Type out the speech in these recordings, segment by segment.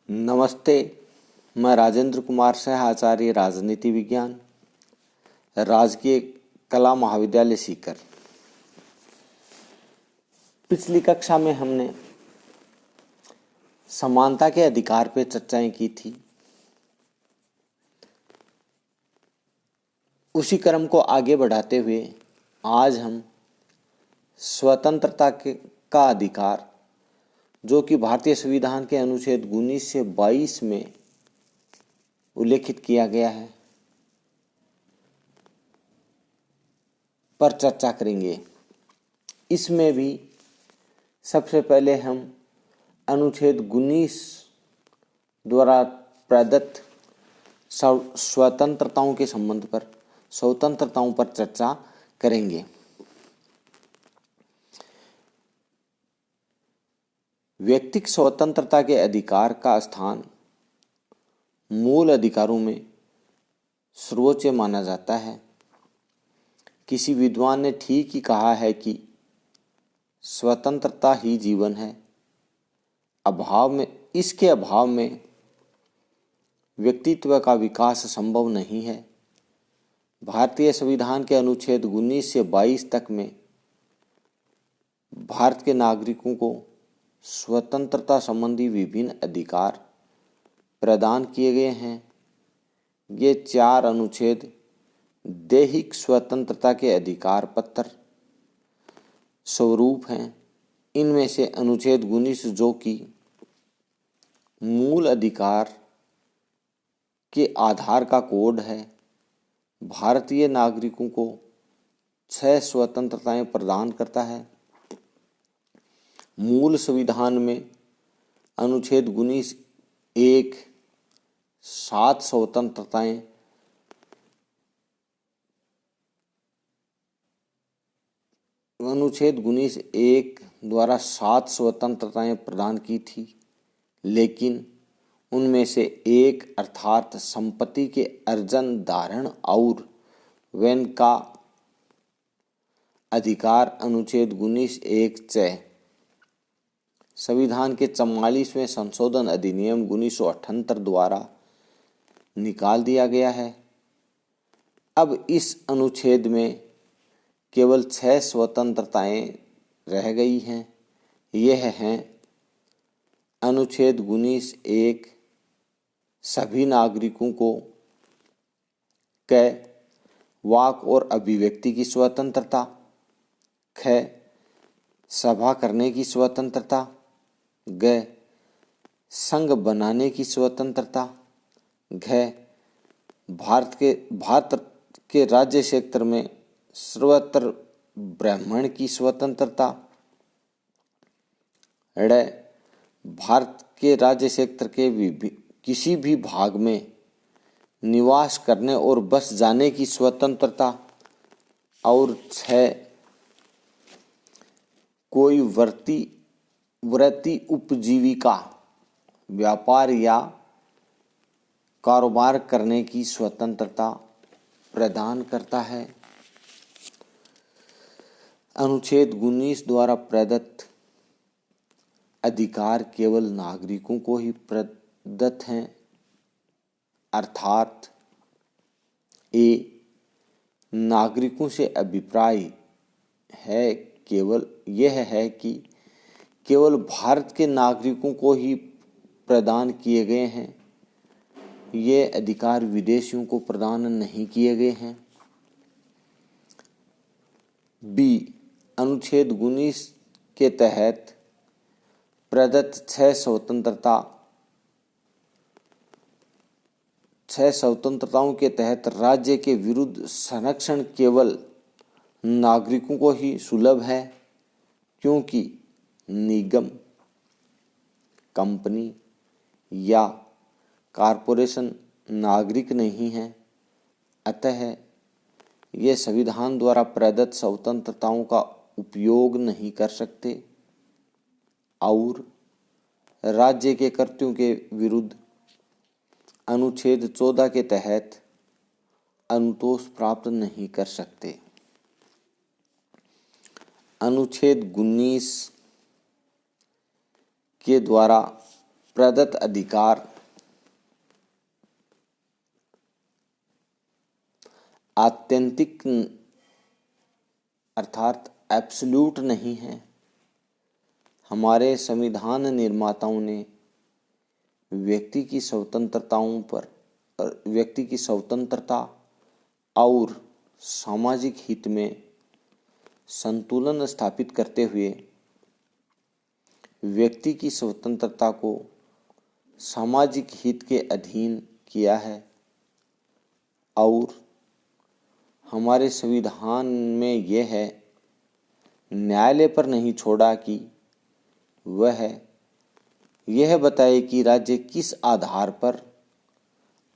नमस्ते। मैं राजेंद्र कुमार सह आचार्य राजनीति विज्ञान, राजकीय कला महाविद्यालय सीकर। पिछली कक्षा में हमने समानता के अधिकार पे चर्चाएं की थी। उसी क्रम को आगे बढ़ाते हुए आज हम स्वतंत्रता का अधिकार, जो कि भारतीय संविधान के अनुच्छेद 19 से 22 में उल्लेखित किया गया है, पर चर्चा करेंगे। इसमें भी सबसे पहले हम अनुच्छेद 19 द्वारा प्रदत्त स्वतंत्रताओं के संबंध पर, स्वतंत्रताओं पर चर्चा करेंगे। व्यक्तिक स्वतंत्रता के अधिकार का स्थान मूल अधिकारों में सर्वोच्च माना जाता है। किसी विद्वान ने ठीक ही कहा है कि स्वतंत्रता ही जीवन है। इसके अभाव में व्यक्तित्व का विकास संभव नहीं है। भारतीय संविधान के अनुच्छेद 19 से 22 तक में भारत के नागरिकों को स्वतंत्रता संबंधी विभिन्न अधिकार प्रदान किए गए हैं। ये 4 अनुच्छेद दैहिक स्वतंत्रता के अधिकार पत्र स्वरूप हैं। इनमें से अनुच्छेद 19, जो कि मूल अधिकार के आधार का कोड है, भारतीय नागरिकों को 6 स्वतंत्रताएं प्रदान करता है। मूल संविधान में अनुच्छेद 19 1 7 स्वतंत्रताएं अनुच्छेद 19 1 द्वारा 7 स्वतंत्रताएं प्रदान की थी, लेकिन उनमें से एक अर्थात संपत्ति के अर्जन, धारण और वहन का अधिकार अनुच्छेद 19 1 6 संविधान के 44वें संशोधन अधिनियम 1978 द्वारा निकाल दिया गया है। अब इस अनुच्छेद में केवल 6 स्वतंत्रताएं रह गई हैं। यह हैं: अनुच्छेद 19 1 सभी नागरिकों को क वाक और अभिव्यक्ति की स्वतंत्रता, ख सभा करने की स्वतंत्रता, ग संघ बनाने की स्वतंत्रता, घ भारत के राज्य क्षेत्र में सर्वत्र ब्राह्मण की स्वतंत्रता, ड़ भारत के राज्य क्षेत्र के किसी भी भाग में निवास करने और बस जाने की स्वतंत्रता, और 6 कोई वृत्ति उपजीविका, व्यापार या कारोबार करने की स्वतंत्रता प्रदान करता है। अनुच्छेद 19 द्वारा प्रदत्त अधिकार केवल नागरिकों को ही प्रदत्त हैं, अर्थात ए नागरिकों से अभिप्राय है केवल यह है कि केवल भारत के नागरिकों को ही प्रदान किए गए हैं। ये अधिकार विदेशियों को प्रदान नहीं किए गए हैं। बी अनुच्छेद 19 के तहत प्रदत्त 6 स्वतंत्रताओं के तहत राज्य के विरुद्ध संरक्षण केवल नागरिकों को ही सुलभ है, क्योंकि निगम, कंपनी या कॉरपोरेशन नागरिक नहीं है। अतः ये संविधान द्वारा प्रदत्त स्वतंत्रताओं का उपयोग नहीं कर सकते और राज्य के कर्तव्यों के विरुद्ध अनुच्छेद 14 के तहत अनुतोष प्राप्त नहीं कर सकते। अनुच्छेद 19 के द्वारा प्रदत्त अधिकार आत्यंतिक अर्थात एब्सोल्यूट नहीं है। हमारे संविधान निर्माताओं ने व्यक्ति की स्वतंत्रता और सामाजिक हित में संतुलन स्थापित करते हुए व्यक्ति की स्वतंत्रता को सामाजिक हित के अधीन किया है और हमारे संविधान में यह न्यायालय पर नहीं छोड़ा कि वह यह बताए कि राज्य किस आधार पर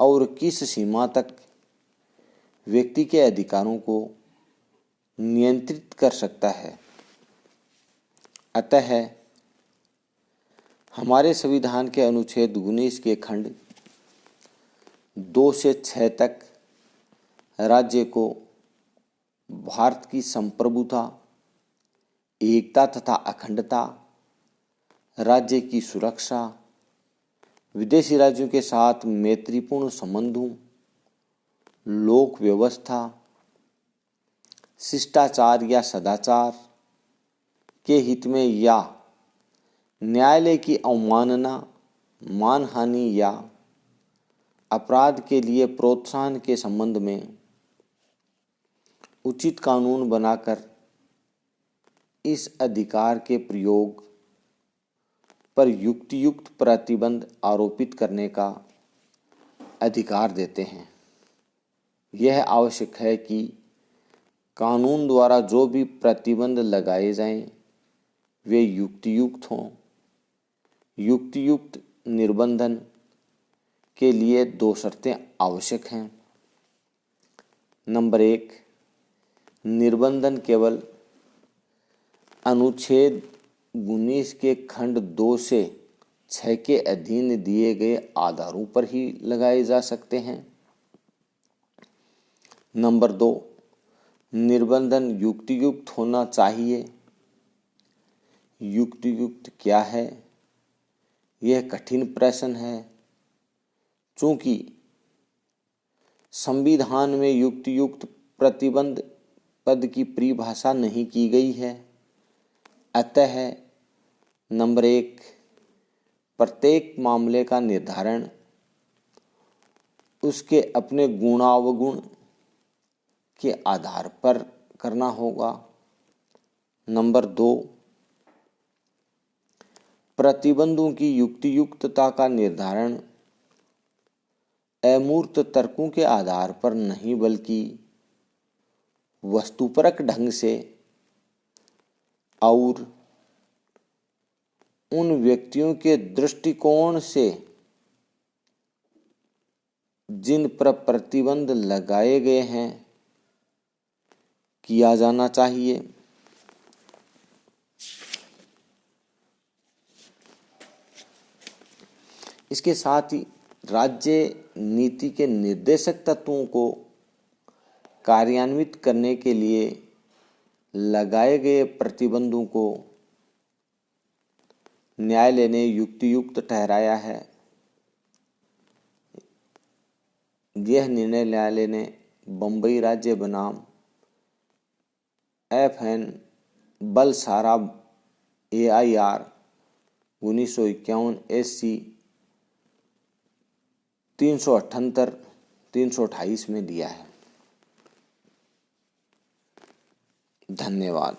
और किस सीमा तक व्यक्ति के अधिकारों को नियंत्रित कर सकता है। अतः हमारे संविधान के अनुच्छेद 19 के खंड 2 से 6 तक राज्य को भारत की संप्रभुता, एकता तथा अखंडता, राज्य की सुरक्षा, विदेशी राज्यों के साथ मैत्रीपूर्ण संबंधों, लोक व्यवस्था, शिष्टाचार या सदाचार के हित में या न्यायालय की अवमानना, मानहानि या अपराध के लिए प्रोत्साहन के संबंध में उचित कानून बनाकर इस अधिकार के प्रयोग पर युक्तियुक्त प्रतिबंध आरोपित करने का अधिकार देते हैं। यह आवश्यक है कि कानून द्वारा जो भी प्रतिबंध लगाए जाएं वे युक्तियुक्त हों। युक्तियुक्त निर्बंधन के लिए 2 शर्तें आवश्यक हैं। नंबर 1, निर्बंधन केवल अनुच्छेद 19 के खंड 2 से 6 के अधीन दिए गए आधारों पर ही लगाए जा सकते हैं। नंबर 2, निर्बंधन युक्तियुक्त होना चाहिए। युक्तियुक्त क्या है? यह कठिन प्रश्न है, चूंकि संविधान में युक्तियुक्त प्रतिबंध पद की परिभाषा नहीं की गई है। अतः नंबर 1, प्रत्येक मामले का निर्धारण उसके अपने गुणावगुण के आधार पर करना होगा। नंबर 2, प्रतिबंधों की युक्तियुक्तता का निर्धारण अमूर्त तर्कों के आधार पर नहीं बल्कि वस्तुपरक ढंग से और उन व्यक्तियों के दृष्टिकोण से जिन पर प्रतिबंध लगाए गए हैं किया जाना चाहिए। इसके साथ ही राज्य नीति के निर्देशक तत्वों को कार्यान्वित करने के लिए लगाए गए प्रतिबंधों को न्यायालय ने युक्तियुक्त ठहराया है। यह निर्णय न्यायालय ने बंबई राज्य बनाम FN बलसारा AIR 1951 SC 378-328 में दिया है। धन्यवाद।